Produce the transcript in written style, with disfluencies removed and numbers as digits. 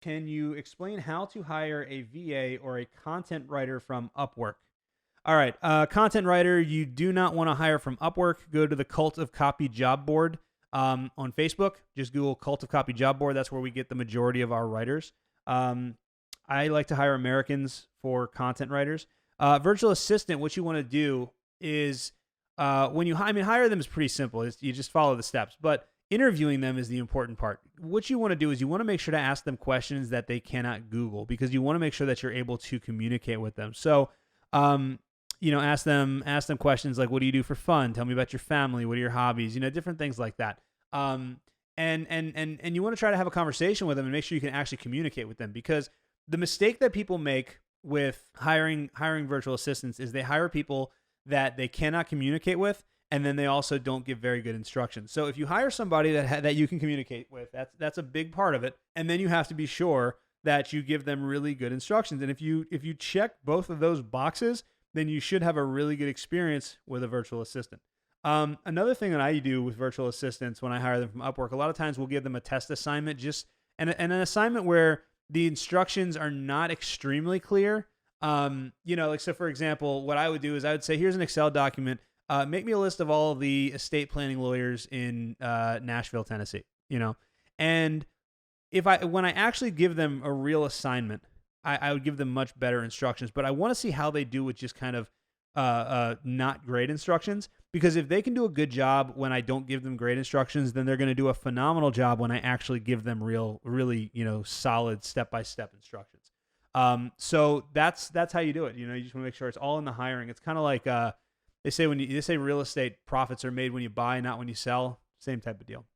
Can you explain how to hire a VA or a content writer from Upwork? All right, content writer, you do not want to hire from Upwork. Go to the Cult of Copy job board on Facebook. Just Google Cult of Copy job board. That's where we get the majority of our writers. Um, I like to hire Americans for content writers. Virtual assistant, what you want to do is when you hire them is pretty simple. You just follow the steps, but interviewing them is the important part. What you want to do is you want to make sure to ask them questions that they cannot Google, because you want to make sure that you're able to communicate with them. So, ask them questions like, what do you do for fun? Tell me about your family. What are your hobbies? Different things like that. And you want to try to have a conversation with them and make sure you can actually communicate with them, because the mistake that people make with hiring virtual assistants is they hire people that they cannot communicate with, and then they also don't give very good instructions. So if you hire somebody that you can communicate with, that's a big part of it, and then you have to be sure that you give them really good instructions. And if you check both of those boxes, then you should have a really good experience with a virtual assistant. Another thing that I do with virtual assistants when I hire them from Upwork, a lot of times we'll give them a test assignment, and an assignment where the instructions are not extremely clear. So for example, what I would do is I would say, here's an Excel document. Make me a list of all of the estate planning lawyers in Nashville, Tennessee. And when I actually give them a real assignment, I would give them much better instructions. But I want to see how they do with just kind of not great instructions. Because if they can do a good job when I don't give them great instructions, then they're going to do a phenomenal job when I actually give them really, solid step-by-step instructions. So that's how you do it. You just want to make sure it's all in the hiring. It's kind of like they say real estate profits are made when you buy, not when you sell. Same type of deal.